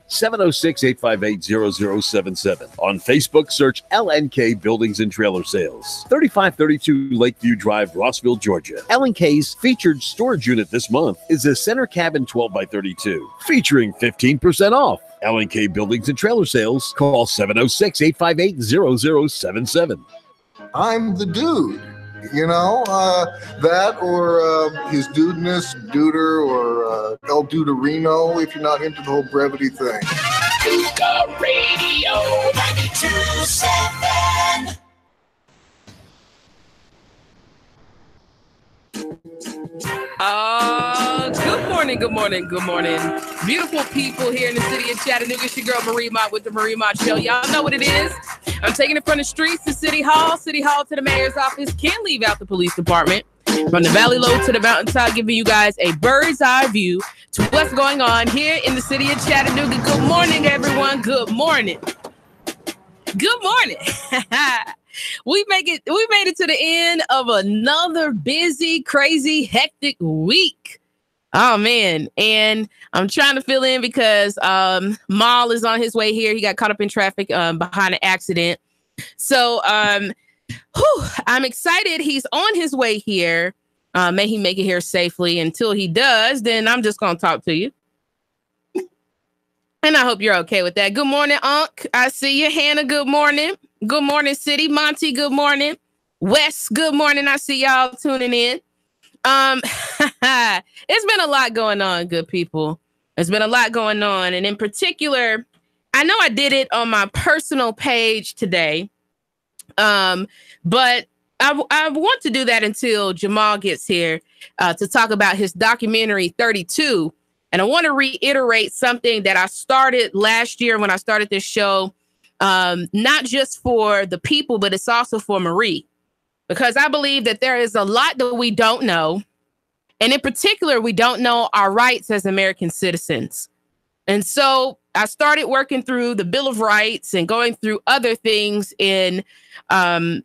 706-858-0077. On Facebook, search LNK Buildings and Trailer Sales. 3532 Lakeview Drive, Rossville, Georgia. LNK's featured storage unit this month is a center cabin 12x32, featuring 15% off. LNK Buildings and Trailer Sales. Call 706-858-0077. I'm the dude. That or his dudeness, Duder, or El Duderino, if you're not into the whole brevity thing. Cougar Radio 92.7. Good morning. Beautiful people here in the city of Chattanooga. It's your girl, Marie Mott with the Marie Mott Show. Y'all know what it is. I'm taking it from the streets to City Hall to the mayor's office. Can't leave out the police department. From the valley low to the mountaintop, giving you guys a bird's eye view to what's going on here in the city of Chattanooga. Good morning, everyone. Good morning. We made it to the end of another busy, crazy, hectic week. Oh man. And I'm trying to fill in because Mall is on his way here. He got caught up in traffic behind an accident. So I'm excited he's on his way here. May he make it here safely. Until he does, then I'm just gonna talk to you. And I hope you're okay with that. Good morning, Unc. I see you. Hannah, good morning. Good morning, City. Monty, good morning. Wes, good morning. I see y'all tuning in. It's been a lot going on, good people. There's been a lot going on. And in particular, I know I did it on my personal page today. But I want to do that until Jamal gets here to talk about his documentary 32. And I want to reiterate something that I started last year when I started this show, not just for the people, but it's also for Marie, because I believe that there is a lot that we don't know. And in particular, we don't know our rights as American citizens. And so I started working through the Bill of Rights and going through other things in the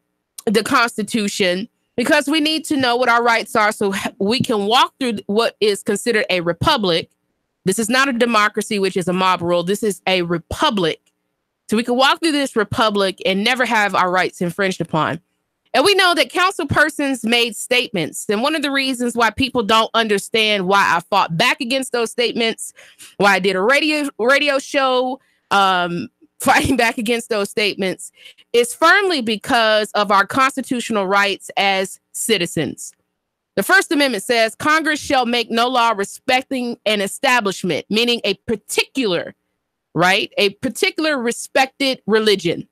Constitution, because we need to know what our rights are so we can walk through what is considered a republic. This is not a democracy, which is a mob rule. This is a republic. So we can walk through this republic and never have our rights infringed upon. And we know that council persons made statements. And one of the reasons why people don't understand why I fought back against those statements, why I did a radio show fighting back against those statements, is firmly because of our constitutional rights as citizens. The First Amendment says Congress shall make no law respecting an establishment, meaning a particular, right? A particular respected religion,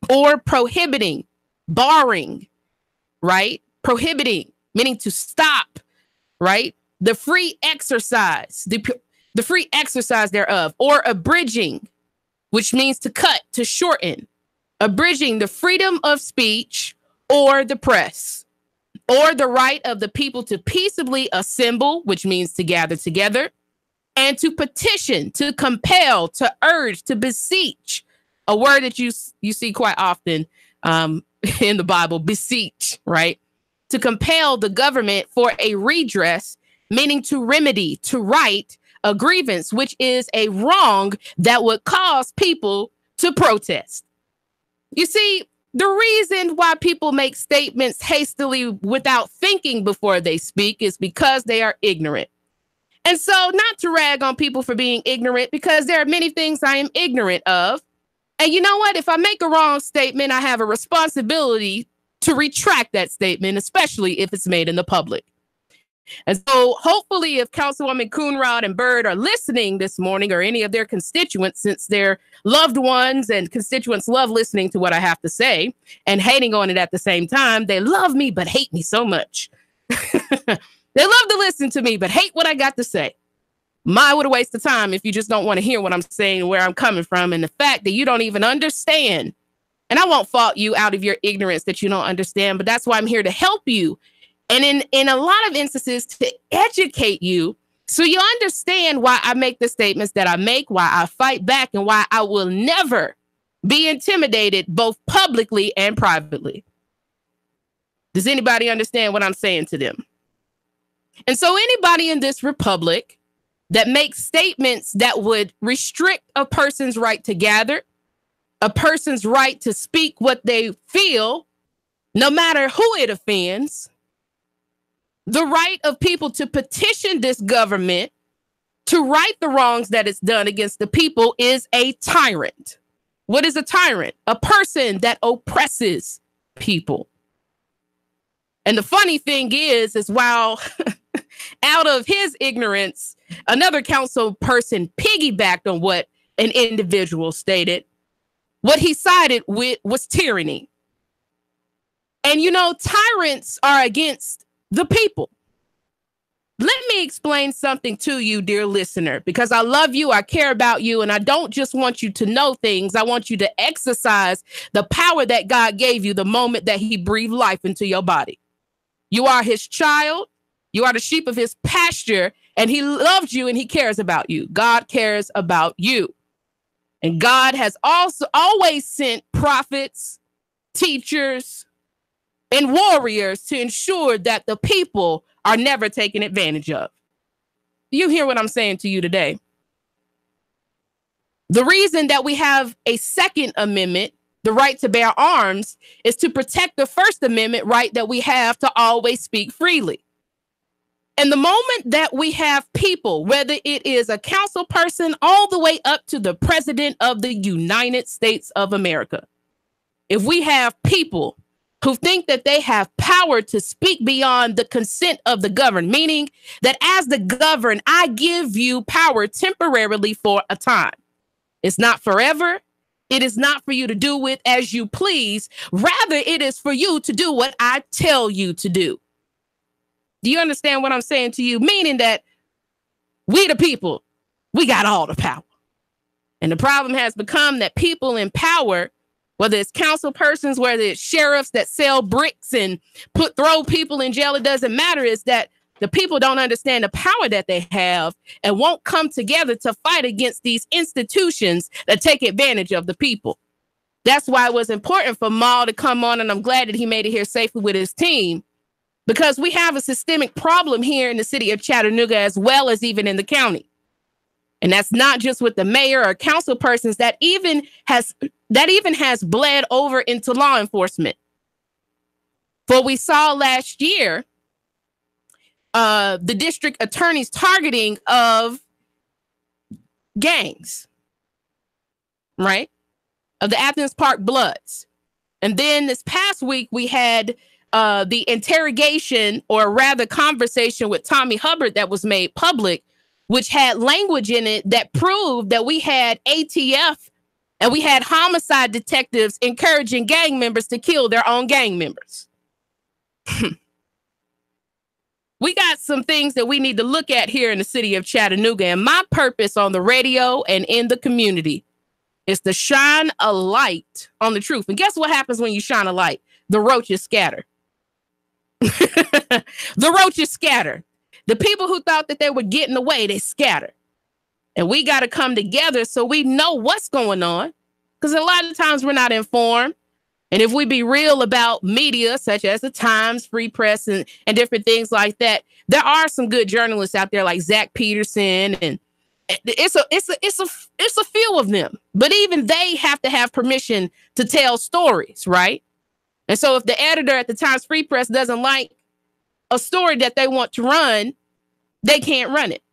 or prohibiting, barring, right? Prohibiting, meaning to stop, right? The free exercise, the free exercise thereof, or abridging, which means to cut, to shorten, abridging the freedom of speech or the press, or the right of the people to peaceably assemble, which means to gather together, and to petition, to compel, to urge, to beseech, a word that you see quite often in the Bible, beseech, right? To compel the government for a redress, meaning to remedy, to right a grievance, which is a wrong that would cause people to protest. You see, the reason why people make statements hastily without thinking before they speak is because they are ignorant. And so, not to rag on people for being ignorant, because there are many things I am ignorant of. And you know what? If I make a wrong statement, I have a responsibility to retract that statement, especially if it's made in the public. And so hopefully if Councilwoman Coonrod and Byrd are listening this morning, or any of their constituents, since their loved ones and constituents love listening to what I have to say and hating on it at the same time, they love me but hate me so much. They love to listen to me but hate what I got to say. What a waste of time if you just don't want to hear what I'm saying and where I'm coming from, and the fact that you don't even understand. And I won't fault you out of your ignorance that you don't understand, but that's why I'm here to help you. And in a lot of instances, to educate you so you understand why I make the statements that I make, why I fight back, and why I will never be intimidated, both publicly and privately. Does anybody understand what I'm saying to them? And so anybody in this republic that makes statements that would restrict a person's right to gather, a person's right to speak what they feel, no matter who it offends, the right of people to petition this government to right the wrongs that it's done against the people is a tyrant. What is a tyrant? A person that oppresses people. And the funny thing is while out of his ignorance, another council person piggybacked on what an individual stated, what he sided with was tyranny. And, you know, tyrants are against the people. Let me explain something to you, dear listener, because I love you, I care about you, and I don't just want you to know things. I want you to exercise the power that God gave you the moment that he breathed life into your body. You are his child. You are the sheep of his pasture, and he loves you and he cares about you. God cares about you. And God has also always sent prophets, teachers, and warriors to ensure that the people are never taken advantage of. You hear what I'm saying to you today? The reason that we have a Second Amendment, the right to bear arms, is to protect the First Amendment right that we have to always speak freely. And the moment that we have people, whether it is a council person all the way up to the president of the United States of America, if we have people who think that they have power to speak beyond the consent of the governed, meaning that as the governed, I give you power temporarily for a time. It's not forever. It is not for you to do with as you please. Rather, it is for you to do what I tell you to do. Do you understand what I'm saying to you? Meaning that we, the people, we got all the power. And the problem has become that people in power, whether it's council persons, whether it's sheriffs that sell bricks and throw people in jail, it doesn't matter, is that the people don't understand the power that they have and won't come together to fight against these institutions that take advantage of the people. That's why it was important for Mott to come on, and I'm glad that he made it here safely with his team, because we have a systemic problem here in the city of Chattanooga as well as even in the county. And that's not just with the mayor or council persons, that even has bled over into law enforcement. For we saw last year, the district attorney's targeting of gangs, right? Of the Athens Park Bloods. And then this past week, we had the interrogation, or rather conversation, with Tommy Hubbard that was made public, which had language in it that proved that we had ATF and we had homicide detectives encouraging gang members to kill their own gang members. We got some things that we need to look at here in the city of Chattanooga. And my purpose on the radio and in the community is to shine a light on the truth. And guess what happens when you shine a light? The roaches scatter. The roaches scatter. The people who thought that they were getting away, they scatter. And we got to come together so we know what's going on. Because a lot of times we're not informed. And if we be real about media, such as the Times, Free Press, and different things like that, there are some good journalists out there like Zach Peterson, and it's a few of them. But even they have to have permission to tell stories, right? And so if the editor at the Times Free Press doesn't like a story that they want to run, they can't run it.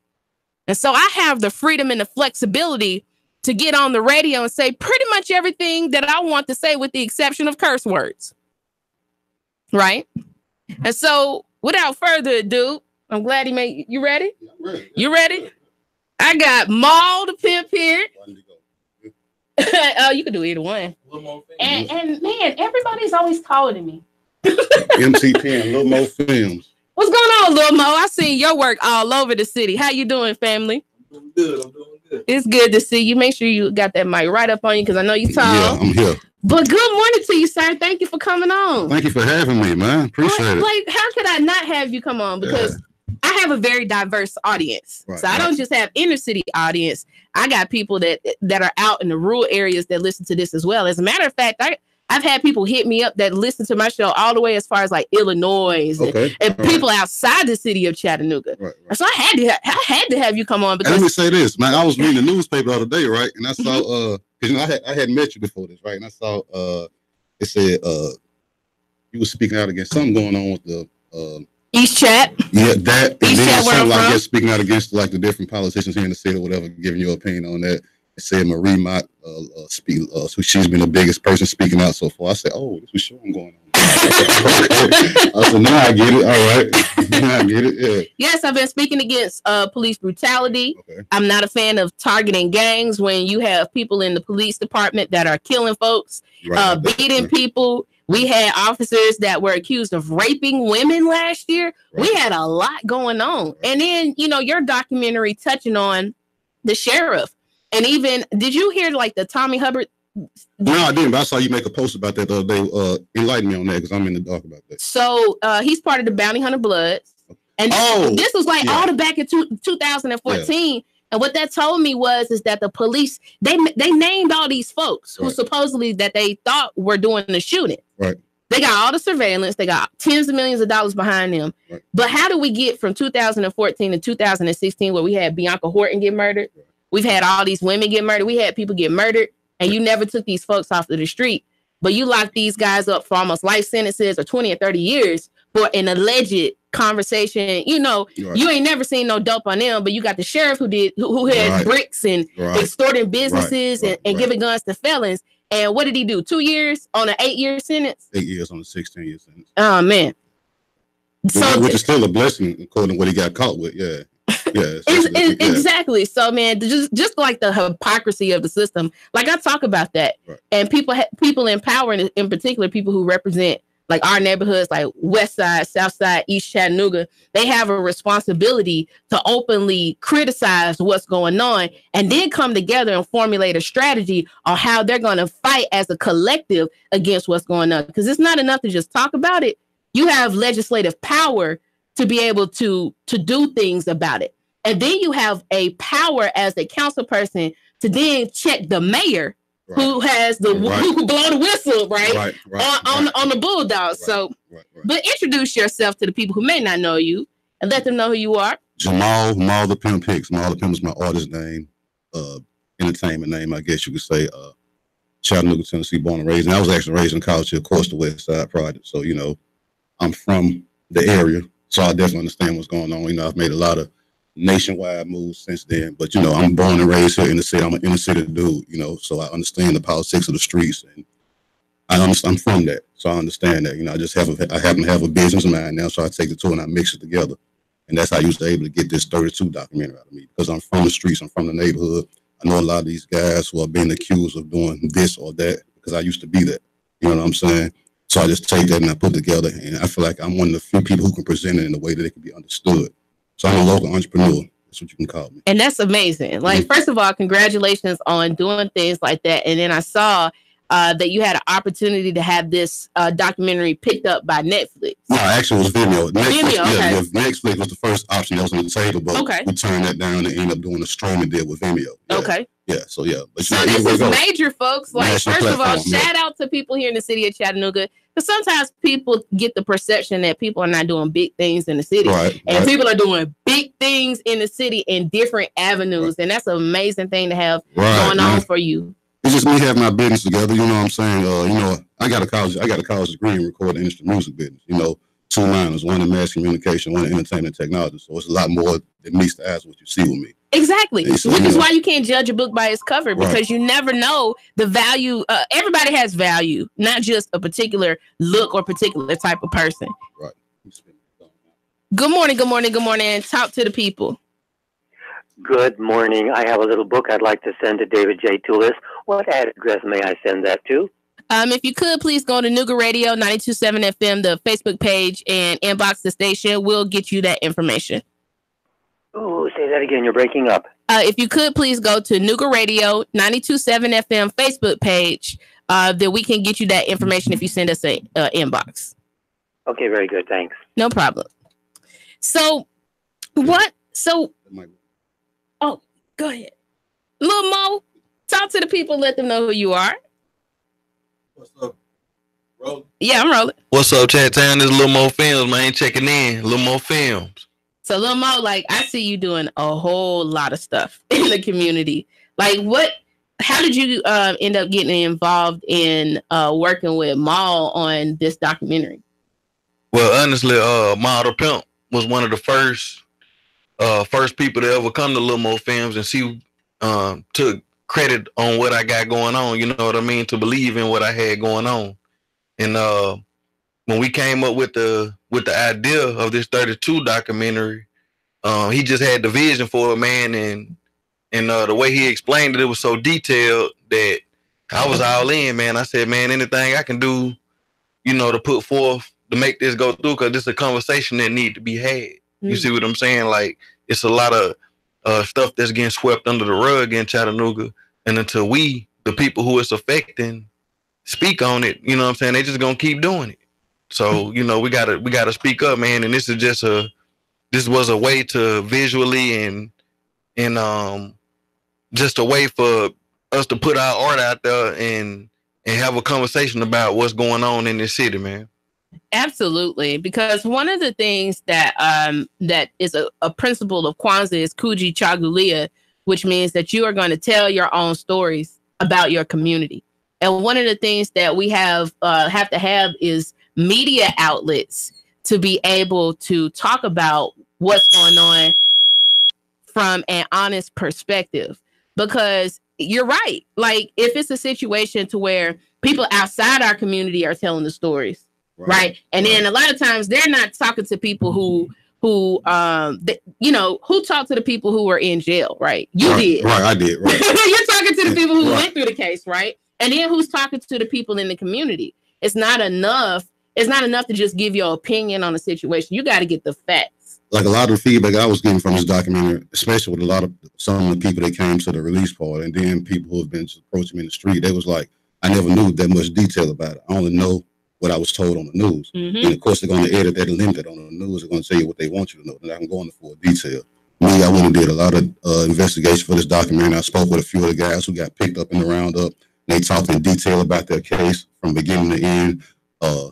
And so I have the freedom and the flexibility to get on the radio and say pretty much everything that I want to say, with the exception of curse words. Right? And so without further ado, I'm glad he made you ready? Yeah, I'm ready. You ready? I got Mott the Pimp here. Oh, you can do either one. And man, everybody's always taller than me. MC Pen, Little Mo Films. What's going on, Lil Mo? I seen your work all over the city. How you doing, family? I'm doing good. It's good to see you. Make sure you got that mic right up on you, because I know you're tall. Yeah, I'm here. But good morning to you, sir. Thank you for coming on. Thank you for having me, man. Appreciate it. Like, how could I not have you come on? Because I have a very diverse audience. Right. So I don't just have inner city audience. I got people that are out in the rural areas that listen to this as well. As a matter of fact, I I've had people hit me up that listen to my show all the way as far as like Illinois and people outside the city of Chattanooga. Right. So I had to have you come on. Because let me say this, man. I was reading the newspaper the other day, right? And I saw because I had met you before this, right? And I saw it said you were speaking out against something going on with the East Chat. Yeah, that and East then Chat something like that, speaking out against like the different politicians here in the city or whatever, giving your opinion on that. It said Marie Mott so she's been the biggest person speaking out so far. I said, oh, this was showing going on. I said, now I get it. All right. Now I get it. Yeah. Yes, I've been speaking against police brutality. Okay. I'm not a fan of targeting gangs when you have people in the police department that are killing folks, beating people. We had officers that were accused of raping women last year. Right. We had a lot going on. Right. And then, your documentary touching on the sheriff. And even, did you hear like the Tommy Hubbard? No, I didn't, but I saw you make a post about that the other day. Enlighten me on that because I'm in the dark about that. So he's part of the Bounty Hunter Bloods. And this was like all the back in 2014. Yeah. And what that told me is that the police, they named all these folks who supposedly that they thought were doing the shooting. Right. They got all the surveillance. They got tens of millions of dollars behind them. Right. But how do we get from 2014 to 2016 where we had Bianca Horton get murdered? Right. We've had all these women get murdered. We had people get murdered. And you never took these folks off of the street. But you locked these guys up for almost life sentences or 20 or 30 years for an alleged conversation. You ain't never seen no dope on them, but you got the sheriff who had bricks and extorting businesses and giving guns to felons. And what did he do? 2 years on an 8-year sentence? 8 years on a 16-year sentence. Oh, man. So, which is still a blessing according to what he got caught with. Yeah. Yeah, exactly. So, man, just like the hypocrisy of the system, like I talk about that, and people in power, in particular, people who represent like our neighborhoods, like West Side, South Side, East Chattanooga, they have a responsibility to openly criticize what's going on, and then come together and formulate a strategy on how they're going to fight as a collective against what's going on. Because it's not enough to just talk about it. You have legislative power to be able to do things about it. And then you have a power as a council person to then check the mayor who has who blow the whistle, on the bulldog. But introduce yourself to the people who may not know you and let them know who you are. Jamal the Pimp Hicks. Jamal the Pimp is my artist name, entertainment name, I guess you could say. Chattanooga, Tennessee, born and raised. And I was actually raised in College Hill, of course, the West Side Project. So, I'm from the area. So I definitely understand what's going on. I've made a lot of nationwide moves since then. But, I'm born and raised here in the city. I'm an inner city dude, so I understand the politics of the streets. And I'm from that. So I understand that. I happen to have a business mind now. So I take the two and I mix it together. And that's how I used to able to get this 32 documentary out of me. Because I'm from the streets. I'm from the neighborhood. I know a lot of these guys who are being accused of doing this or that because I used to be that. You know what I'm saying? So I just take that and I put it together, and I feel like I'm one of the few people who can present it in a way that it can be understood. So I'm a local entrepreneur. That's what you can call me. And that's amazing. Like, first of all, congratulations on doing things like that. And then I saw that you had an opportunity to have this documentary picked up by Netflix. No, actually it was Vimeo. Netflix was the first option that was on the table, but we turned that down and ended up doing a streaming deal with Vimeo. Yeah. Okay. Yeah, so yeah. But this is major, folks. Like, first of all, shout out to people here in the city of Chattanooga. Because sometimes people get the perception that people are not doing big things in the city. And people are doing big things in the city in different avenues. And that's an amazing thing to have going on for you. It's just me having my business together. You know what I'm saying? I got a college degree in recording industry music business. 2 minors, one in mass communication, one in entertainment technology. So it's a lot more than meets the eyes what you see with me. Exactly. So, which is why you can't judge a book by its cover, because you never know the value. Everybody has value, not just a particular look or particular type of person. Right. Good morning. Good morning. Good morning. Talk to the people. Good morning. I have a little book I'd like to send to David J. Toulis. What address may I send that to? If you could, please go to Nooga Radio 92.7 FM, the Facebook page, and inbox the station. We'll get you that information. Oh, say that again. You're breaking up. If you could, please go to Nooga Radio 92.7 FM Facebook page. Then we can get you that information if you send us an inbox. Okay, very good. Thanks. No problem. So, what? So, oh, go ahead. Lil Mo, talk to the people. Let them know who you are. What's up? Yeah, I'm rolling. What's up, Chat Town? There's a little more films, man. Checking in. A little more films. So, Lil Mo, like, I see you doing a whole lot of stuff in the community. Like, how did you end up getting involved in working with Maul on this documentary? Well, honestly, Mott the Pimp was one of the first people to ever come to Lil Mo Films and see, took credit on what I got going on. You know what I mean? To believe in what I had going on. And when we came up with the idea of this 32 documentary, he just had the vision for it, man, and the way he explained it, it was so detailed that I was all in, man. I said, man, anything I can do, you know, to put forth to make this go through, because this is a conversation that need to be had. You see what I'm saying? Like, it's a lot of stuff that's getting swept under the rug in Chattanooga, and until we, the people who it's affecting, speak on it, you know what I'm saying, they just gonna keep doing it. So, you know, we gotta speak up, man. And this was a way to visually and just a way for us to put our art out there and have a conversation about what's going on in this city, man. Absolutely, because one of the things that that is a principle of Kwanzaa is Kuji Chagulia, which means that you are going to tell your own stories about your community. And one of the things that we have to have is media outlets to be able to talk about what's going on from an honest perspective. Because you're right. Like, if it's a situation to where people outside our community are telling the stories, right? And then a lot of times they're not talking to people who talk to the people who were in jail, right? You did. Right, I did. Right. You're talking to the people who went through the case, right? And then who's talking to the people in the community? It's not enough. It's not enough to just give your opinion on a situation. You got to get the facts. Like, a lot of the feedback I was getting from this documentary, especially with some of the people that came to the release party, and then people who have been approaching me in the street, they was like, I never knew that much detail about it. I only know what I was told on the news. And of course, they're going to edit that and limit it on the news. They're going to tell you what they want you to know. They're not going to go into full detail. Me, I went and did a lot of investigation for this documentary. I spoke with a few of the guys who got picked up in the roundup. They talked in detail about their case from beginning to end.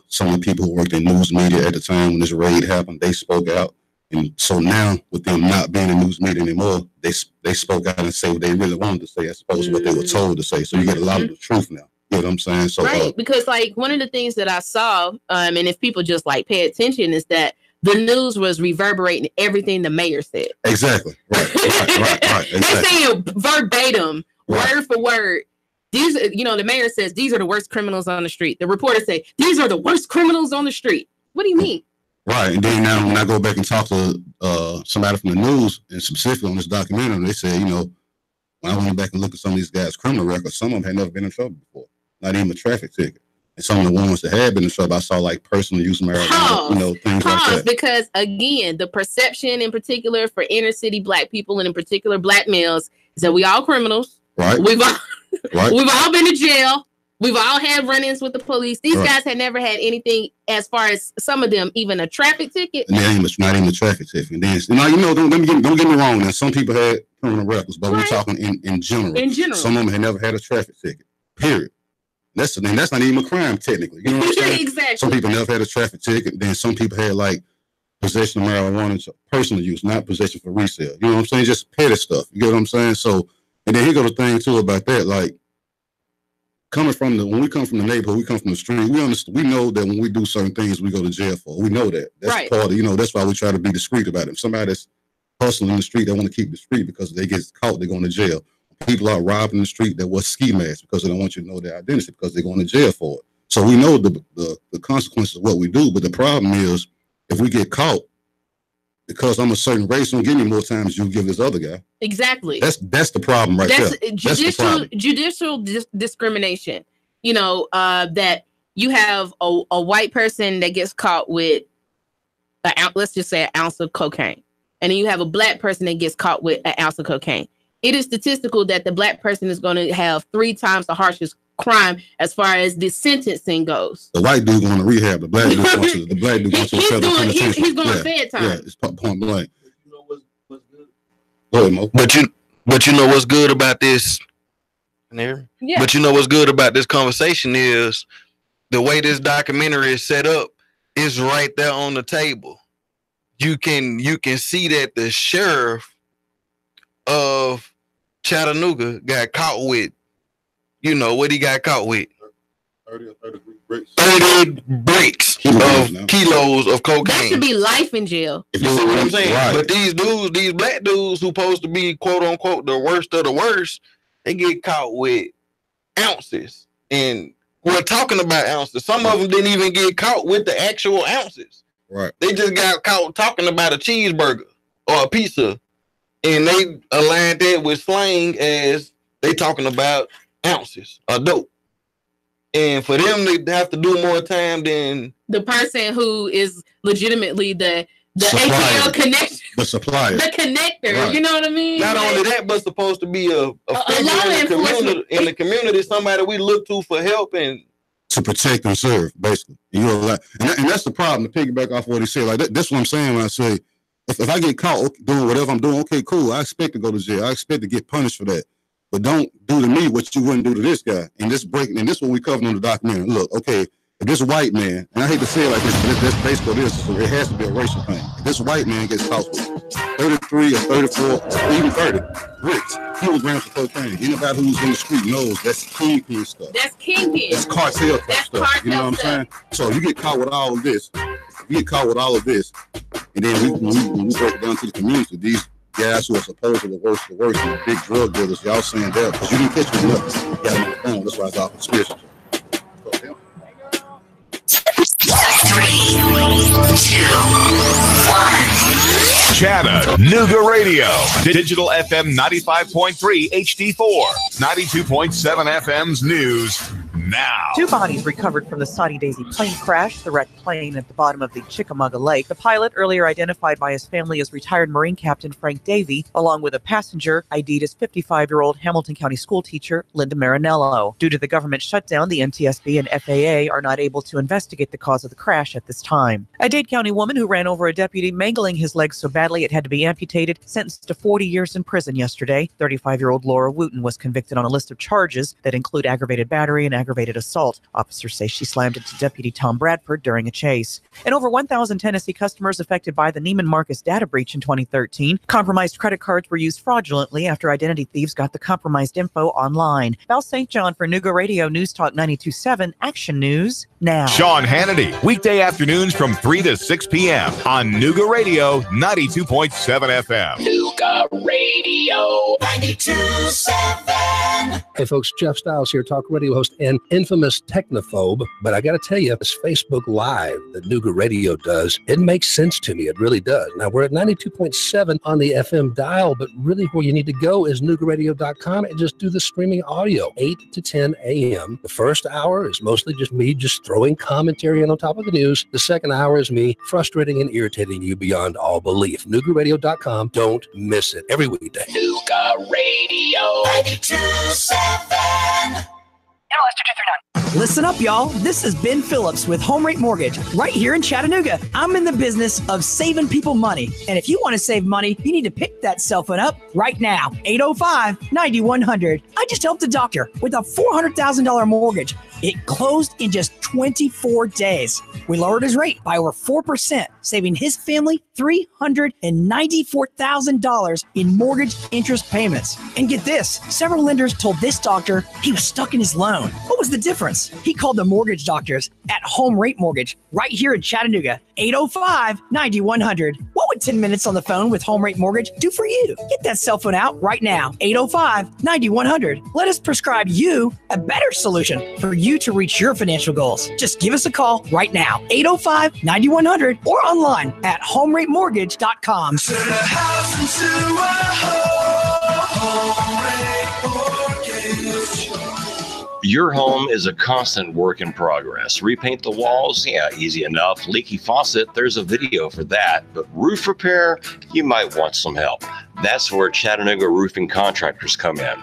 Some of the people who worked in news media at the time when this raid happened, they spoke out. And so now, with them not being in news media anymore, they spoke out and say what they really wanted to say, as opposed to what they were told to say. So you get a lot of the truth now. You know what I'm saying? So, right, because like one of the things that I saw, and if people just like pay attention, is that the news was reverberating everything the mayor said. Exactly. Right. Exactly. They're saying verbatim, word for word. These, the mayor says these are the worst criminals on the street. The reporters say these are the worst criminals on the street. What do you mean? Right. And then now when I go back and talk to somebody from the news, and specifically on this documentary, they say, when I went back and looked at some of these guys' criminal records, some of them had never been in trouble before, not even a traffic ticket. And some of the ones that had been in trouble, I saw like personal use marijuana, things like that. Because again, the perception in particular for inner city Black people, and in particular Black males, is that we all criminals. Right. We've all been to jail. We've all had run-ins with the police. These guys had never had anything, as far as some of them, even a traffic ticket. And not even a traffic ticket. And then, don't get me wrong. Now, some people had criminal records, but we're talking in general. In general, some of them had never had a traffic ticket. Period. That's not even a crime technically. You know what I'm saying? Exactly. Some people never had a traffic ticket. Then some people had like possession of marijuana, personal use, not possession for resale. You know what I'm saying? Just petty stuff. You get what I'm saying? So, and then here goes the thing too about that, like. When we come from the neighborhood, we come from the street. We know that when we do certain things, we go to jail for. We know that. That's part of, that's why we try to be discreet about it. If somebody that's hustling in the street, they want to keep discreet because if they get caught, they're going to jail. People are robbing the street that wear ski masks because they don't want you to know their identity because they're going to jail for it. So we know the consequences of what we do. But the problem is, if we get caught, because I'm a certain race, don't give me more time as you give this other guy. Exactly. That's the problem there. Judicial discrimination. That you have a white person that gets caught with, let's just say, an ounce of cocaine. And then you have a Black person that gets caught with an ounce of cocaine. It is statistical that the Black person is going to have 3 times the harshest crime as far as the sentencing goes. The white dude going to rehab. The Black dude going to federal penitentiary. He's going fed time. Yeah, it's point blank. You know what's good? Go ahead, Mo. But you know what's good about this? Yeah. But you know what's good about this conversation is the way this documentary is set up is right there on the table. You can see that the sheriff of Chattanooga got caught with, what he got caught with. 30 bricks of kilos of cocaine. That should be life in jail. You see what I'm saying? Right. But these black dudes who supposed to be quote unquote the worst of the worst, they get caught with ounces. And we're talking about ounces. Some of them didn't even get caught with the actual ounces. Right. They just got caught talking about a cheeseburger or a pizza. And they aligned that with slang as they talking about ounces of dope. And for them, they have to do more time than the person who is legitimately the ATL connection, the supplier, the connector. Right. You know what I mean? Not only that, but supposed to be a figure in the community, somebody we look to for help and to protect and serve, basically. And that's the problem. To piggyback off what he said, like that's what I'm saying when I say, if I get caught doing whatever I'm doing, okay, cool. I expect to go to jail. I expect to get punished for that. But don't do to me what you wouldn't do to this guy. And this what we covered on the documentary. Look, okay, if this white man, and I hate to say it like this, but that's basically this, so it has to be a racial thing. If this white man gets caught with 33 or 34 or even 30 bricks, kilograms of cocaine, anybody who's in the street knows that's kingpin stuff. That's kingpin. That's cartel stuff. You know what I'm saying? So you get caught with all of this. And then when we break it down to the community, these guys who are supposed to be the worst, and the big drug dealers, y'all saying that because you didn't catch me nothing. You got them on the phone. That's why I thought conspiracy. 3, 2, 1. Chattanooga Radio. Digital FM 95.3 HD4. 92.7 FM's news now. 2 bodies recovered from the Saudi Daisy plane crash, the wrecked plane at the bottom of the Chickamauga Lake. The pilot, earlier identified by his family as retired Marine Captain Frank Davey, along with a passenger ID'd as 55-year-old Hamilton County school teacher Linda Marinello. Due to the government shutdown, the NTSB and FAA are not able to investigate the cause of the crash at this time. A Dade County woman who ran over a deputy, mangling his leg so badly it had to be amputated, sentenced to 40 years in prison yesterday. 35-year-old Laura Wooten was convicted on a list of charges that include aggravated battery and aggravated assault. Officers say she slammed into Deputy Tom Bradford during a chase. And over 1,000 Tennessee customers affected by the Neiman Marcus data breach in 2013. Compromised credit cards were used fraudulently after identity thieves got the compromised info online. Val St. John for Nooga Radio News Talk 92.7 Action News now. Sean Hannity, weekday afternoons from 3 to 6 p.m. on Nooga Radio 92.7 FM. Nooga Radio 92.7. Hey folks, Jeff Stiles here, talk radio host and infamous technophobe. But I got to tell you, this Facebook Live that Nooga Radio does, it makes sense to me. It really does. Now, we're at 92.7 on the FM dial, but really where you need to go is NoogaRadio.com and just do the streaming audio, 8 to 10 a.m. The first hour is mostly just me just throwing commentary in on top of the news. The second hour is me frustrating and irritating you beyond all belief. NoogaRadio.com. Don't miss it every weekday. Nooga Radio 92.7. Listen up, y'all. This is Ben Phillips with Home Rate Mortgage right here in Chattanooga. I'm in the business of saving people money. And if you want to save money, you need to pick that cell phone up right now. 805-9100. I just helped a doctor with a $400,000 mortgage. It closed in just 24 days. We lowered his rate by over 4%, saving his family $394,000 in mortgage interest payments. And get this, several lenders told this doctor he was stuck in his loan. What was the difference? He called the mortgage doctors at Home Rate Mortgage right here in Chattanooga. 805-9100. What would 10 minutes on the phone with Home Rate Mortgage do for you? Get that cell phone out right now. 805-9100. Let us prescribe you a better solution for you to reach your financial goals. Just give us a call right now. 805-9100 or online at homeratemortgage.com. To the house and to a home rate mortgage. Your home is a constant work in progress. Repaint the walls? Yeah, easy enough. Leaky faucet? There's a video for that. But roof repair? You might want some help. That's where Chattanooga Roofing Contractors come in.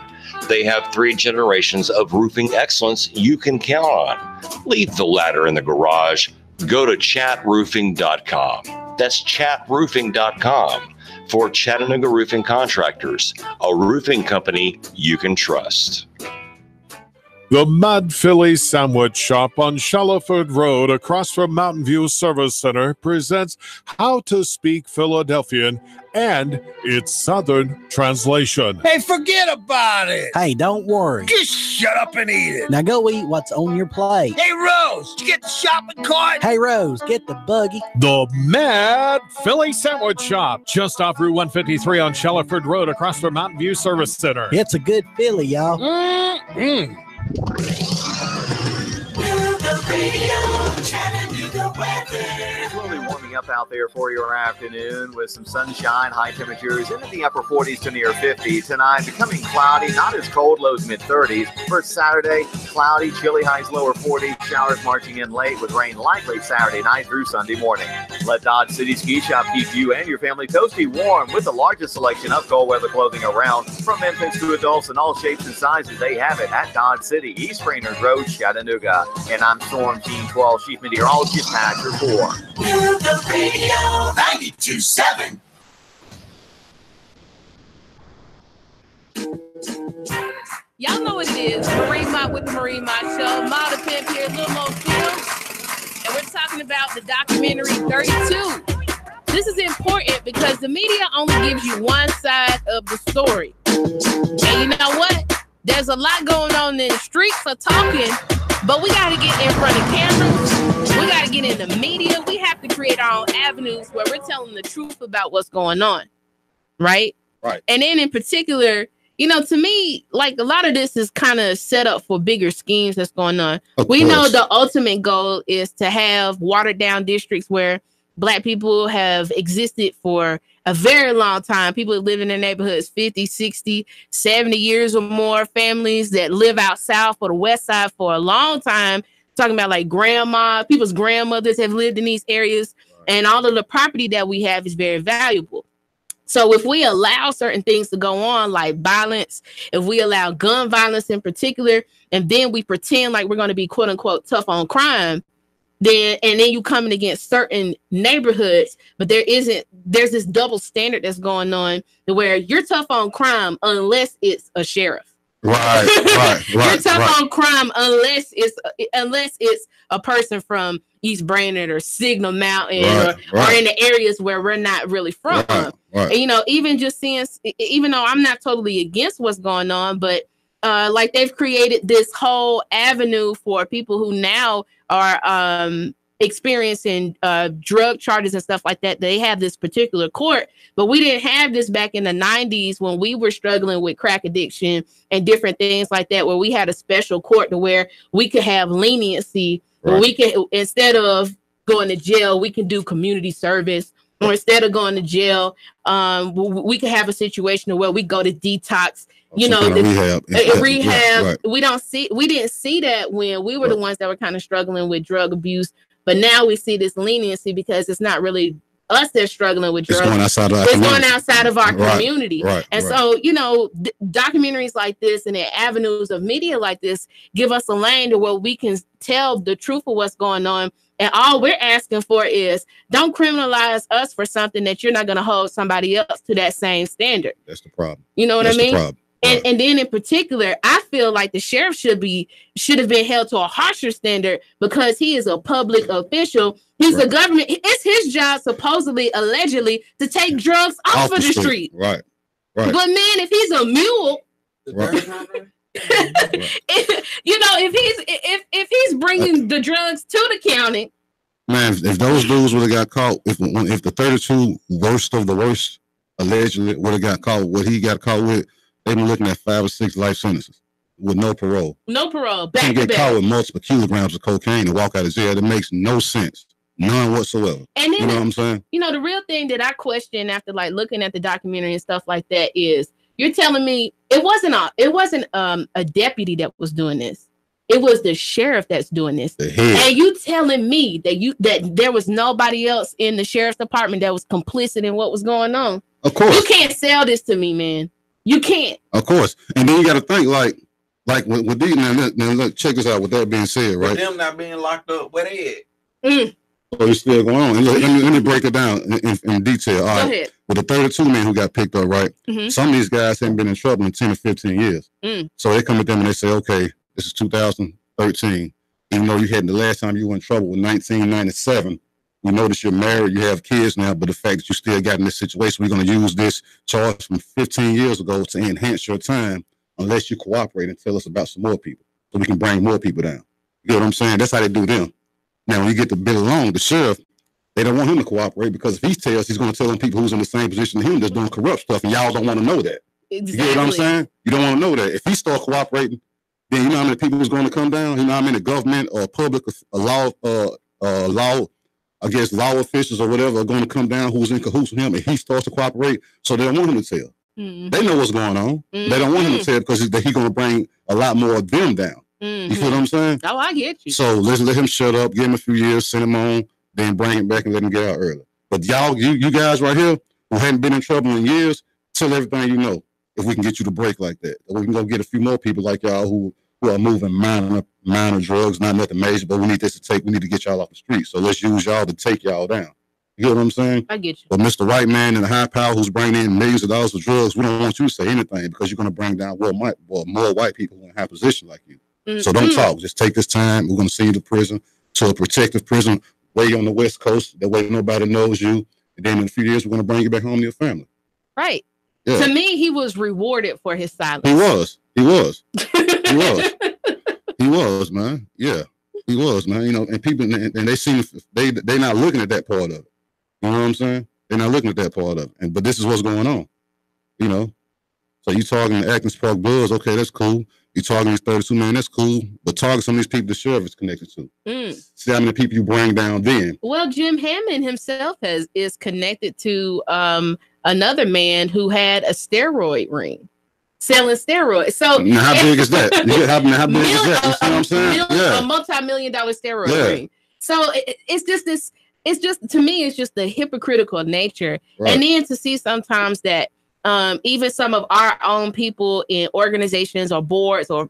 They have 3 generations of roofing excellence you can count on. Leave the ladder in the garage. Go to chatroofing.com. That's chatroofing.com for Chattanooga Roofing Contractors, a roofing company you can trust. The Mud Philly Sandwich Shop on Shallowford Road across from Mountain View Service Center presents How to Speak Philadelphian and its Southern translation. Hey, forget about it. Hey, don't worry. Just shut up and eat it. Now go eat what's on your plate. Hey, Rose, did you get the shopping cart? Hey, Rose, get the buggy. The Mad Philly Sandwich Shop, just off Route 153 on Shallowford Road across from Mountain View Service Center. It's a good Philly, y'all. Mm-hmm. It's slowly warming up out there for your afternoon with some sunshine, high temperatures into the upper 40s to near 50. Tonight, becoming cloudy, not as cold, lows mid-30s. For Saturday, cloudy, chilly highs lower 40s. Showers marching in late with rain likely Saturday night through Sunday morning. Let Dodge City Ski Shop keep you and your family toasty warm with the largest selection of cold weather clothing around. From infants to adults in all shapes and sizes, they have it at Dodge City, East Raynard Road, Chattanooga. And I'm Storm Team 12 Chief Meteorologist Patrick Moore. The radio 92.7. Y'all know what it is. Marine Mott with the Marine Mott Show. Mott the Pimp here, Lil Mo Film. And we're talking about the documentary 32. This is important because the media only gives you one side of the story. And you know what? There's a lot going on in the streets of talking, but we got to get in front of cameras. We got to get in the media. We have to create our own avenues where we're telling the truth about what's going on. Right? Right. And then in particular, you know, to me, like a lot of this is kind of set up for bigger schemes that's going on. We know the ultimate goal is to have watered down districts where Black people have existed for a very long time. People that live in their neighborhoods 50, 60, 70 years or more. Families that live out south or the west side for a long time. Talking about like people's grandmothers have lived in these areas. And all of the property that we have is very valuable. So if we allow certain things to go on, like violence, if we allow gun violence in particular, and then we pretend like we're going to be quote unquote tough on crime, then you coming against certain neighborhoods, but there's this double standard that's going on where you're tough on crime unless it's a sheriff. Right. You're tough on crime unless it's a person from East Brainerd or Signal Mountain or in the areas where we're not really from. And, you know, even just seeing, even though I'm not totally against what's going on, but like they've created this whole avenue for people who now are experiencing drug charges and stuff like that. They have this particular court, but we didn't have this back in the 90s when we were struggling with crack addiction and different things like that, where we had a special court to where we could have leniency, where we can, instead of going to jail, we can do community service. Or instead of going to jail, we could have a situation where we go to detox. You know, rehab. We didn't see that when we were the ones that were kind of struggling with drug abuse, but now we see this leniency because it's not really us that's struggling with drugs. It's going outside of our community. So, you know, documentaries like this and the avenues of media like this give us a lane to where we can tell the truth of what's going on. And all we're asking for is don't criminalize us for something that you're not going to hold somebody else to that same standard. That's the problem. You know what I mean? And then in particular, I feel like the sheriff should have been held to a harsher standard because he is a public official. He's the government. It's his job, supposedly, allegedly, to take drugs off of the street. Right. But man, if he's a mule, you know, if he's bringing the drugs to the county, man, if those dudes would have got caught, if the 32 worst of the worst allegedly would have got caught, what he got caught with, they've been looking at 5 or 6 life sentences with no parole. No parole. Back to get caught with multiple kilograms of cocaine and walk out of jail. That makes no sense. None whatsoever. And then, you know what I'm saying? You know, the real thing that I question after like looking at the documentary and stuff like that is you're telling me it wasn't a deputy that was doing this. It was the sheriff that's doing this. And you telling me that there was nobody else in the sheriff's department that was complicit in what was going on. Of course. You can't sell this to me, man. You can't. Of course. And then you got to think like with these, now look, check this out. With that being said, right? With them not being locked up, where they at? So it's still going on. Let me break it down in detail. All right. Go ahead. With the 32 men who got picked up, right? Mm-hmm. Some of these guys haven't been in trouble in 10 or 15 years. So they come at them and they say, okay, This is 2013. Even though you had the last time you were in trouble with 1997, we notice you're married, you have kids now, but the fact that you still got in this situation, we're going to use this charge from 15 years ago to enhance your time unless you cooperate and tell us about some more people so we can bring more people down. You know what I'm saying? That's how they do them. Now, when you get to Billy Long, the sheriff, they don't want him to cooperate because if he tells, he's going to tell them people who's in the same position as him that's doing corrupt stuff, and y'all don't want to know that. Exactly. You get what I'm saying? You don't want to know that. If he start cooperating, then you know how many people is going to come down? You know how many government or public law officials or whatever are going to come down who's in cahoots with him, and he starts to cooperate, so they don't want him to tell. Mm-hmm. They know what's going on. Mm-hmm. They don't want him to tell because he's going to bring a lot more of them down. Mm-hmm. You feel what I'm saying? Oh, I get you. So let's let him shut up, give him a few years, send him on, then bring him back and let him get out early. But y'all, you guys right here who hadn't been in trouble in years, tell everything you know if we can get you to break like that. Or we can go get a few more people like y'all who are moving minor drugs, not nothing major, but we need to get y'all off the street. So let's use y'all to take y'all down. You get what I'm saying? I get you. But Mr. Right Man and the high power who's bringing in millions of dollars of drugs, we don't want you to say anything because you're going to bring down more white people who are in a high position like you. Mm-hmm. So don't talk. Just take this time. We're going to send you to prison, to a protective prison way on the West Coast. That way nobody knows you. And then in a few years, we're going to bring you back home to your family. Right. Yeah. To me, he was rewarded for his silence. He was, man. Yeah, he was, man. You know, and people, and they seem they not looking at that part of it. You know what I'm saying? They're not looking at that part of it. But this is what's going on. You know, so you talking to Atkins Park Bulls? Okay, that's cool. You talking these 32 men? That's cool. But talking some of these people the sheriff is connected to. See how many people you bring down then. Well, Jim Hammond himself is connected to another man who had a steroid ring, selling steroids. So now, how big is that? How big is that? You see what I'm saying? A multi-million-dollar steroid ring. So it's just to me, it's just the hypocritical nature. Right. And then to see sometimes that even some of our own people in organizations or boards or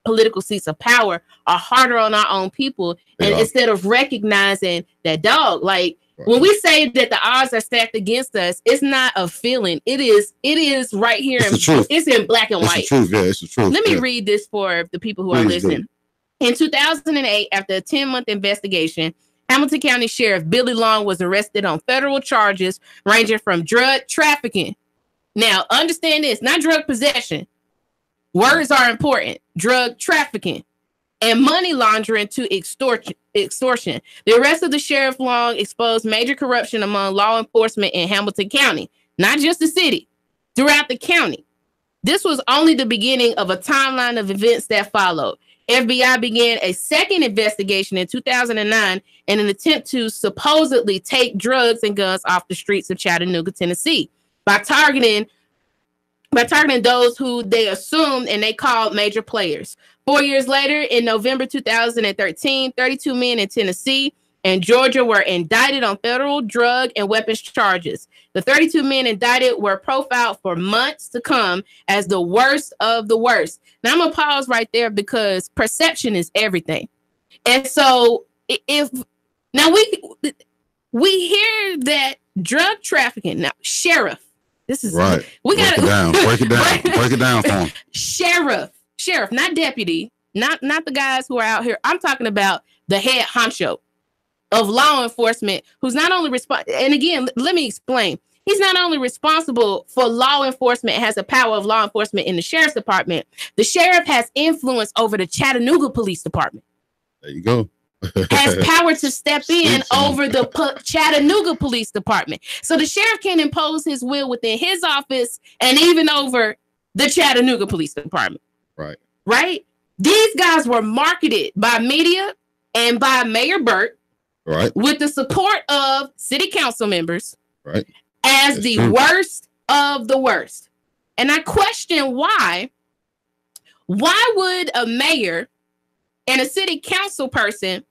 political seats of power are harder on our own people. And instead of recognizing that, dog, like, when we say that the odds are stacked against us, it's not a feeling. It is right here. It's in black and white. It's the truth. Yeah, it's the truth. Let me read this for the people who are listening. In 2008, after a 10-month investigation, Hamilton County Sheriff Billy Long was arrested on federal charges ranging from drug trafficking. Now, understand this, not drug possession. Words are important. Drug trafficking and money laundering to extortion. The arrest of the Sheriff Long exposed major corruption among law enforcement in Hamilton County, not just the city, throughout the county. This was only the beginning of a timeline of events that followed. FBI began a second investigation in 2009 in an attempt to supposedly take drugs and guns off the streets of Chattanooga, Tennessee, by targeting those who they assumed and they called major players. 4 years later, in November 2013, 32 men in Tennessee and Georgia were indicted on federal drug and weapons charges. The 32 men indicted were profiled for months to come as the worst of the worst. Now, I'm going to pause right there because perception is everything. And so we hear that drug trafficking, now, sheriff, this is right. We got to break it down for him. Sheriff, not deputy, not the guys who are out here. I'm talking about the head honcho of law enforcement, who's not only and again, let me explain. He's not only responsible for law enforcement, has the power of law enforcement in the sheriff's department. The sheriff has influence over the Chattanooga Police Department. There you go. Has power to step in over the Chattanooga Police Department. So the sheriff can impose his will within his office and even over the Chattanooga Police Department. Right? These guys were marketed by media and by Mayor Burt, with the support of city council members, as the worst of the worst. And I question why would a mayor and a city council person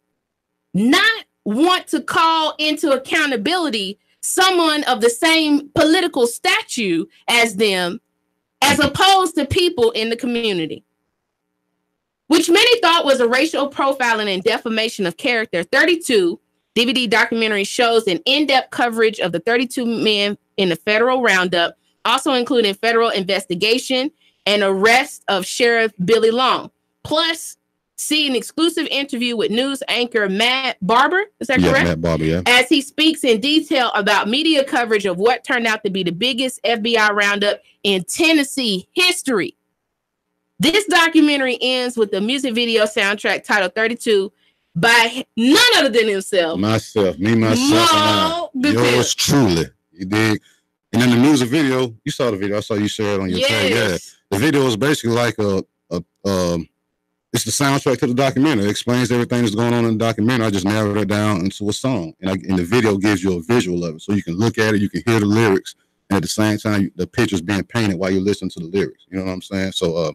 not want to call into accountability someone of the same political stature as them, as opposed to people in the community, which many thought was a racial profiling and defamation of character. 32 DVD documentary shows an in-depth coverage of the 32 men in the federal roundup, also including federal investigation and arrest of Sheriff Billy Long, plus see an exclusive interview with news anchor Matt Barber. Is that correct? Matt Barber, yeah. As he speaks in detail about media coverage of what turned out to be the biggest FBI roundup in Tennessee history. This documentary ends with the music video soundtrack titled 32 by none other than himself. Myself, yours truly. You dig? And then the music video, you saw the video. I saw you share it on your page. Yeah. The video is basically like it's the soundtrack to the documentary. It explains everything that's going on in the documentary. I just narrowed it down into a song. And the video gives you a visual of it. So you can look at it, you can hear the lyrics, and at the same time, the picture's being painted while you listen to the lyrics. You know what I'm saying? So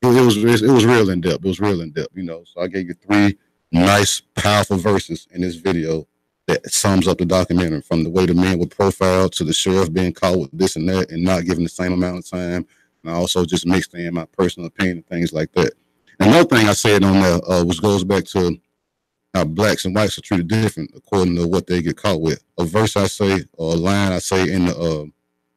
it was real in depth. It was real in depth, you know. So I gave you 3 nice, powerful verses in this video that sums up the documentary, from the way the men were profiled to the sheriff being caught with this and that and not given the same amount of time. And I also just mixed in my personal opinion and things like that. Another thing I said on there, which goes back to how blacks and whites are treated different according to what they get caught with. A verse I say, or a line I say in the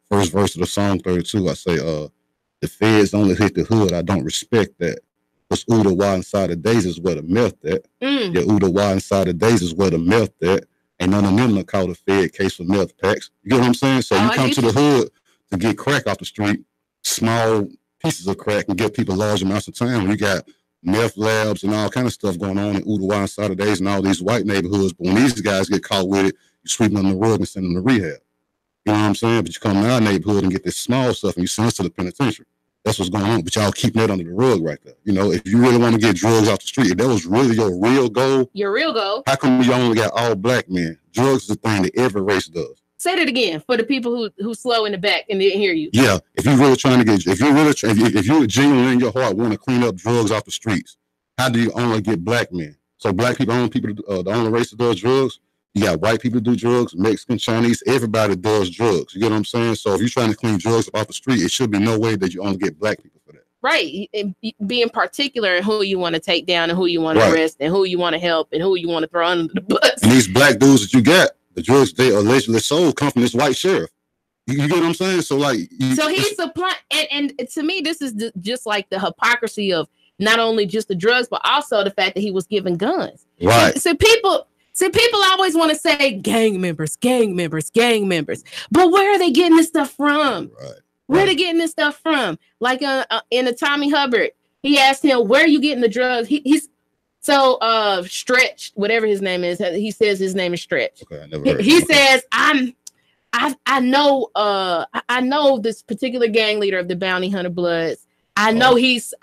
first verse of the song 32, I say, the feds only hit the hood. I don't respect that. What's Uda Why inside the days is where the meth at. Yeah, Uda Why inside the days is where the meth at. Ain't none of them to call a fed case for meth packs. You get what I'm saying? So you come to the hood to get crack off the street, small pieces of crack, and get people large amounts of time. You got meth labs and all kind of stuff going on in Uda Why inside the days and all these white neighborhoods. But when these guys get caught with it, you sweep them on the rug and send them to rehab. You know what I'm saying? But you come to our neighborhood and get this small stuff and you send us to the penitentiary. That's what's going on. But y'all keeping that under the rug right there. You know, if you really want to get drugs off the street, if that was really your real goal. Your real goal. How come you only got all black men? Drugs is the thing that every race does. Say that again for the people who slow in the back and didn't hear you. Yeah, if you're really trying to get, if you're genuinely in your heart want to clean up drugs off the streets, how do you only get black men? So black people, the only race that does drugs. You got white people do drugs, Mexican, Chinese, everybody does drugs. You get what I'm saying? So if you're trying to clean drugs off the street, it should be no way that you only get black people for that. Right. And being particular in who you want to take down and who you want to arrest and who you want to help and who you want to throw under the bus. And these black dudes that you got, the drugs they allegedly sold come from this white sheriff. You get what I'm saying? So like, so he's supplying, and to me, this is just like the hypocrisy of not only just the drugs, but also the fact that he was given guns. Right. So people always want to say gang members. But where are they getting this stuff from? Right. Where are they getting this stuff from? Like in the Tommy Hubbard, he asked him, where are you getting the drugs? He's so Stretch, whatever his name is. He says his name is Stretch. Okay, I never heard he says, I know this particular gang leader of the Bounty Hunter Bloods. I know he's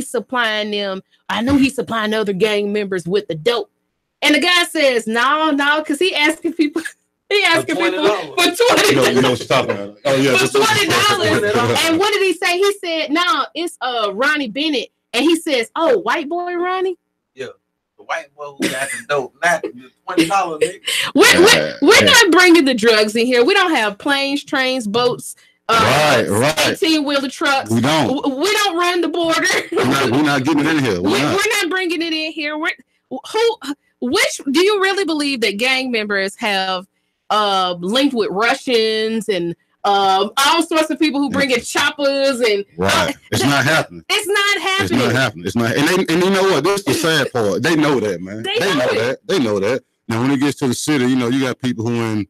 supplying them. I know he's supplying other gang members with the dope. And the guy says, no, because he asking people for $20. You know what you're talking about. Oh, yeah. For $20. And what did he say? He said, no, it's Ronnie Bennett. And he says, oh, white boy Ronnie? Yeah. The white boy who got the dope. Not the $20, nigga. We're not bringing the drugs in here. We don't have planes, trains, boats. Right. 18-wheeler trucks. We don't run the border. We're not getting it in here. We're not bringing it in here. Which do you really believe that gang members have linked with Russians and all sorts of people who bring in choppers and it's not happening. It's not happening. It's not. And you know what? This is the sad part. They know that, man. They know that. Now when it gets to the city, you know, you got people who in,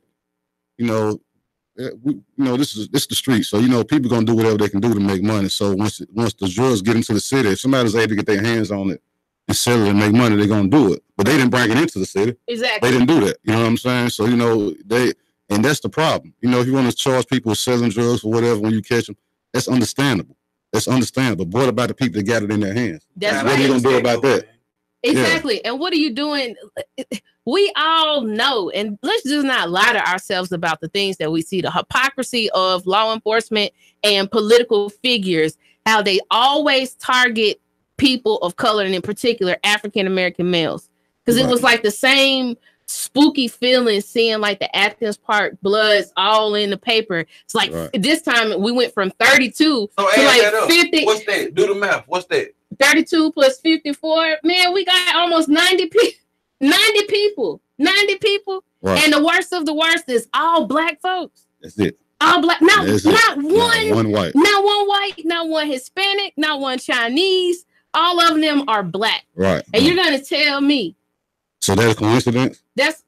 this is the street. So people gonna do whatever they can do to make money. So once the drugs get into the city, if somebody's able to get their hands on it and sell it and make money, they're gonna do it. But they didn't bring it into the city. Exactly. They didn't do that. You know what I'm saying? So and that's the problem. If you want to charge people with selling drugs or whatever when you catch them, that's understandable. But what about the people that got it in their hands? What are you gonna do about that? Exactly. Yeah. And what are you doing? We all know, and let's just not lie to ourselves about the things that we see, the hypocrisy of law enforcement and political figures, how they always target people of color, and in particular, African-American males. Because it was like the same spooky feeling seeing like the Athens Park Bloods all in the paper. It's like this time we went from 32 to like 50. What's that? Do the math. What's that? 32 plus 54. Man, we got almost 90 people. 90 people. Right. And the worst of the worst is all black folks. That's it. All black. Not one white. Not one white. Not one Hispanic. Not one Chinese. All of them are black. Right. And you're gonna tell me So that's a coincidence? that's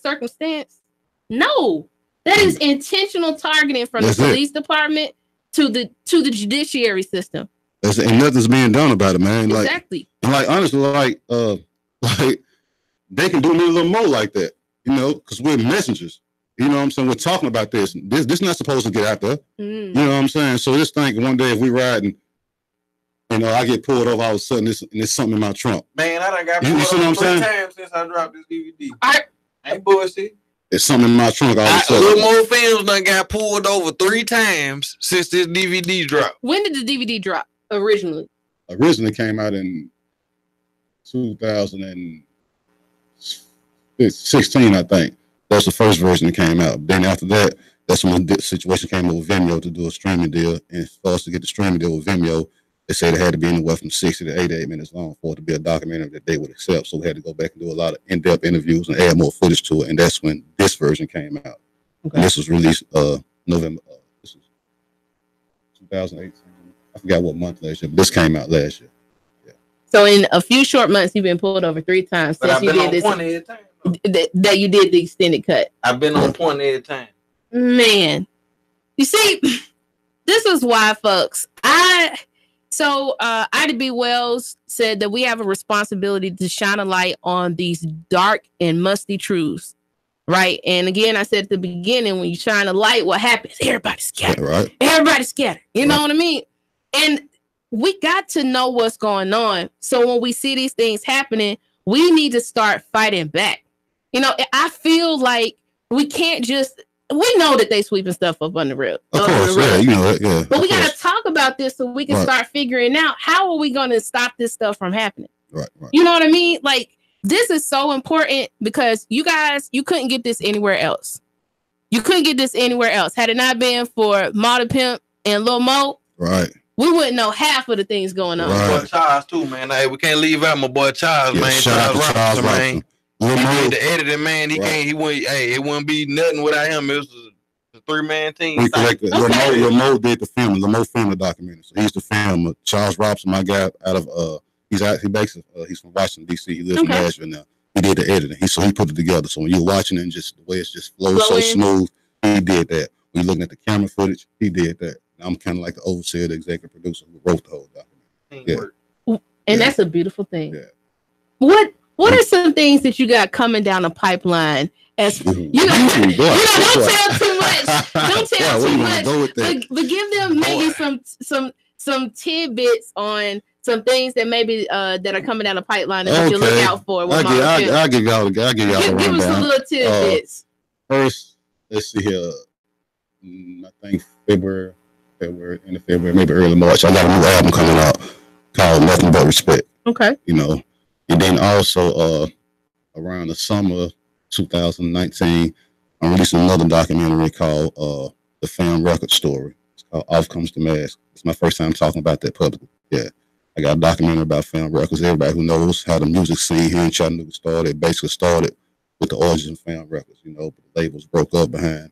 circumstance? No. That is intentional targeting from the police department to the judiciary system. And nothing's being done about it, man. Like, exactly. And like honestly, like they can do me a little more like that, you know, because we're messengers. You know what I'm saying? We're talking about this. This not supposed to get out there. You know what I'm saying? So just think one day if we riding, you know, I get pulled over all of a sudden, there's something in my trunk. Man, I done got pulled over 3 times since I dropped this DVD. I ain't bullshit. There's something in my trunk all of a sudden. Little more films done got pulled over 3 times since this DVD dropped. When did the DVD drop originally? Originally came out in 2016, I think. That's the first version that came out. Then after that, that's when the situation came over Vimeo to do a streaming deal. And for us to get the streaming deal with Vimeo, they said it had to be anywhere from 60 to 88 minutes long for it to be a documentary that they would accept. So we had to go back and do a lot of in-depth interviews and add more footage to it. And that's when this version came out. Okay. And this was released November. This was 2018. I forgot what month last year, but this came out last year. So in a few short months, you've been pulled over 3 times since you did this. That you did the extended cut. I've been on point every time. Man, you see, this is why, folks. Ida B. Wells said that we have a responsibility to shine a light on these dark and musty truths, right? And again, I said at the beginning, when you shine a light, what happens? Everybody scatter. Right. Everybody scatter. You know what I mean? And we got to know what's going on. So when we see these things happening, we need to start fighting back. You know, I feel like we can't just, we know that they sweeping stuff up on the rug. Of course, yeah, you know that, yeah. But we got to talk about this so we can start figuring out how are we going to stop this stuff from happening. Right. You know what I mean? Like, this is so important because you guys, you couldn't get this anywhere else. You couldn't get this anywhere else. Had it not been for Mott Pimp and Lil Mo, right, we wouldn't know half of the things going on. My boy Charles too, man. Hey, we can't leave out my boy Charles, man. Charles Robinson, man. He did the editing, man. He can't. He wouldn't. Hey, it wouldn't be nothing without him. It was a 3-man team. We corrected. Lamo did the film. Lamo filmed the documentary. So he's the film. Charles Robinson, my guy, out of he's from Washington D.C. He lives in Nashville now. He did the editing. So he put it together. So when you're watching it, and just the way it's just flows so smooth, he did that. When you're looking at the camera footage, he did that. I'm kind of like the overseer, the executive producer who wrote the whole documentary. Yeah. And that's a beautiful thing. Yeah. What are some things that you got coming down the pipeline? As don't tell too much. Don't tell too much. But give them maybe some tidbits on some things that maybe that are coming down the pipeline that you look out for. I'll give y'all the rundown. Give us some little tidbits. First, let's see here. I think February, end of February, maybe early March. I got a new album coming out called Nothing But Respect. Okay. You know, and then also around the summer 2019, I'm releasing another documentary called The Fam Record Story. It's called Off Comes the Mask. It's my first time talking about that publicly. Yeah. I got a documentary about Fam Records. Everybody who knows how the music scene here in Chattanooga started, it basically started with the origin of Fam Records, you know, but the labels broke up behind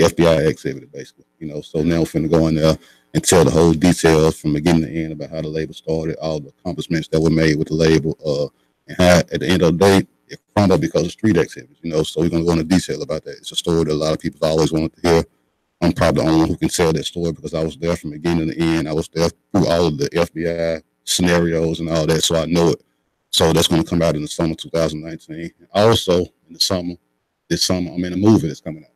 FBI activity, basically, you know. So now we're finna go in there and tell the whole details from beginning to end about how the label started, all the accomplishments that were made with the label, and how at the end of the day it crumbled because of street activities, you know. So we're gonna go into detail about that. It's a story that a lot of people always wanted to hear. I'm probably the only one who can tell that story because I was there from beginning to end. I was there through all of the FBI scenarios and all that, so I know it. So that's gonna come out in the summer 2019. Also in the summer, this summer, I'm in a movie that's coming out.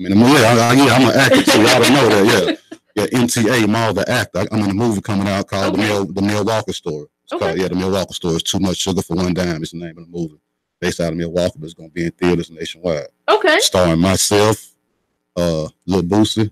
I'm an actor too. I don't know that. Yeah, MTA, Mall the actor. I'm in a movie coming out called The Milwaukee Story. It's called, The Milwaukee Story. It's Too Much Sugar for One Dime. It's the name of the movie. Based out of Milwaukee, but it's going to be in theaters nationwide. Okay. Starring myself, Lil Boosie,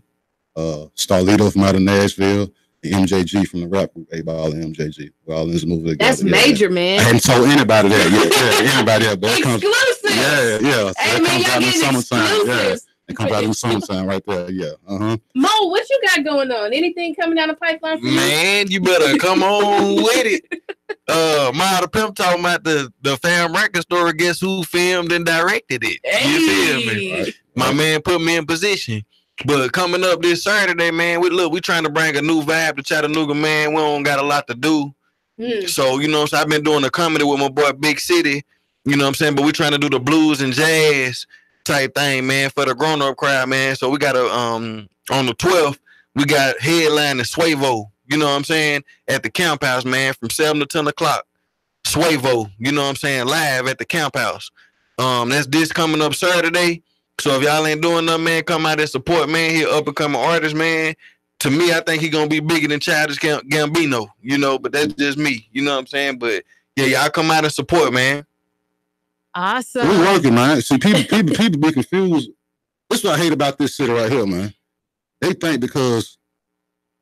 Starlito from out of Nashville, and MJG from the rap group A-Ball and MJG. We're all in this movie together. That's major, man. I hadn't told anybody that. Yeah, anybody else. Exclusive. Yeah. So hey, that man, comes out in the summertime. Yeah. It comes out in the exclusive. summertime right there. Yeah. Mo, what you got going on? Anything coming down the pipeline for you? Man, you better come on with it. Mott Pimp talking about the Fam Record Story. Guess who filmed and directed it? You feel me? Right. My man put me in position. But coming up this Saturday, man, we trying to bring a new vibe to Chattanooga, man. We don't got a lot to do. So, so I've been doing a comedy with my boy Big City, you know what I'm saying? But we trying to do the blues and jazz type thing, man, for the grown-up crowd, man. So we got on the 12th, we got headline and Suevo, you know what I'm saying, at the Camp House, man, from 7 to 10 o'clock. Suevo, you know what I'm saying, live at the Camp House. That's this coming up Saturday. So if y'all ain't doing nothing, man, come out and support, man. He up and coming artist, man. To me, I think he gonna be bigger than Childish Gambino, but that's just me, you know what I'm saying? But yeah, y'all come out and support, man. Awesome. We working, man. See, people be confused. This is what I hate about this city right here, man. They think because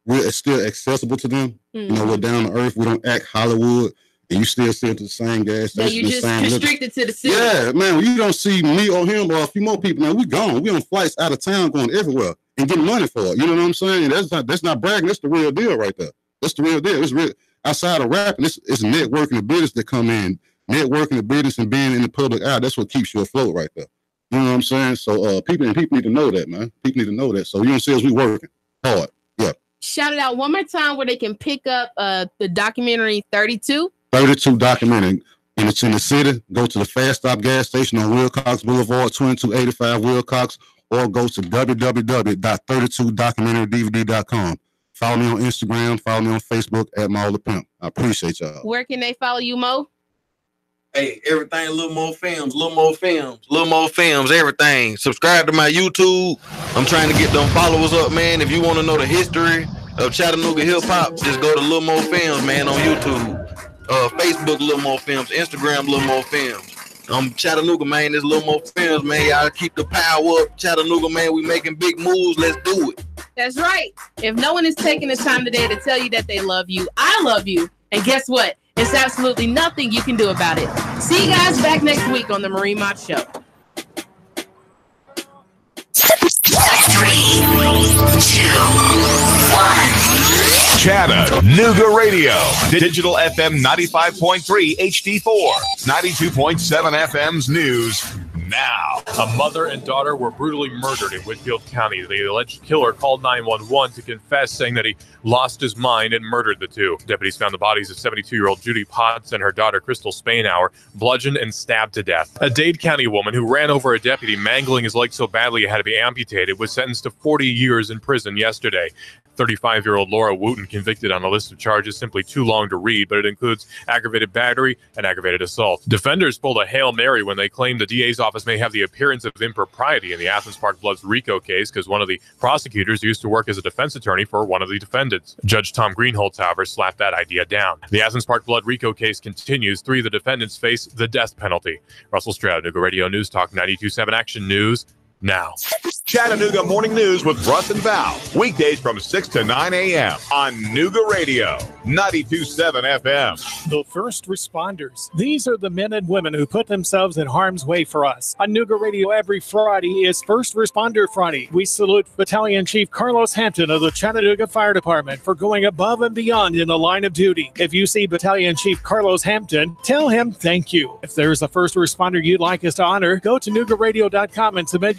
we're still accessible to them, we're down to earth, we don't act Hollywood, and you still sit at the same gas station. Yeah, you just restricted to the city. Yeah, man, when you don't see me or him or a few more people, man, we gone. We on flights out of town going everywhere and getting money for it. You know what I'm saying? That's not bragging. That's the real deal right there. That's the real deal. It's real. Outside of rapping, it's networking and business that come in. Networking and business and being in the public eye, that's what keeps you afloat right there. You know what I'm saying? So people need to know that, man. People need to know that. So you don't see us, we working hard. Yeah. Shout it out one more time where they can pick up the documentary 32. 32 documentary. And it's in the city. Go to the Fast Stop gas station on Wilcox Boulevard, 2285 Wilcox, or go to www.32documentaryDVD.com. Follow me on Instagram. Follow me on Facebook at Mall the Pimp. I appreciate y'all. Where can they follow you, Mo? Hey, everything, little more films, everything. Subscribe to my YouTube. I'm trying to get them followers up, man. If you want to know the history of Chattanooga hip hop, just go to Little More Films, man, on YouTube. Facebook, Little More Films. Instagram, Little More Films. Chattanooga, man. There's Little More Films, man. Y'all keep the power up. Chattanooga, man. We making big moves. Let's do it. That's right. If no one is taking the time today to tell you that they love you, I love you. And guess what? It's absolutely nothing you can do about it. See you guys back next week on the Marine Mott Show. 3, 2, 1. Chattanooga Radio. Digital FM 95.3 HD4. 92.7 FM's news. Now, a mother and daughter were brutally murdered in Whitfield County. The alleged killer called 911 to confess, saying that he lost his mind and murdered the two. Deputies found the bodies of 72-year-old Judy Potts and her daughter Crystal Spainhour bludgeoned and stabbed to death. A Dade County woman who ran over a deputy, mangling his leg so badly it had to be amputated, was sentenced to 40 years in prison yesterday. 35-year-old Laura Wooten convicted on a list of charges simply too long to read, but it includes aggravated battery and aggravated assault. Defenders pulled a Hail Mary when they claimed the DA's office may have the appearance of impropriety in the Athens Park Bloods RICO case because one of the prosecutors used to work as a defense attorney for one of the defendants. Judge Tom Greenholtz, however, slapped that idea down. The Athens Park Blood RICO case continues. 3 of the defendants face the death penalty. Russell Stroud, Nooga Radio News Talk 92.7 Action News now. Chattanooga Morning News with Russ and Val. Weekdays from 6 to 9 a.m. on Nooga Radio, 92.7 FM. The first responders. These are the men and women who put themselves in harm's way for us. On Nooga Radio every Friday is First Responder Friday. We salute Battalion Chief Carlos Hampton of the Chattanooga Fire Department for going above and beyond in the line of duty. If you see Battalion Chief Carlos Hampton, tell him thank you. If there's a first responder you'd like us to honor, go to NoogaRadio.com and submit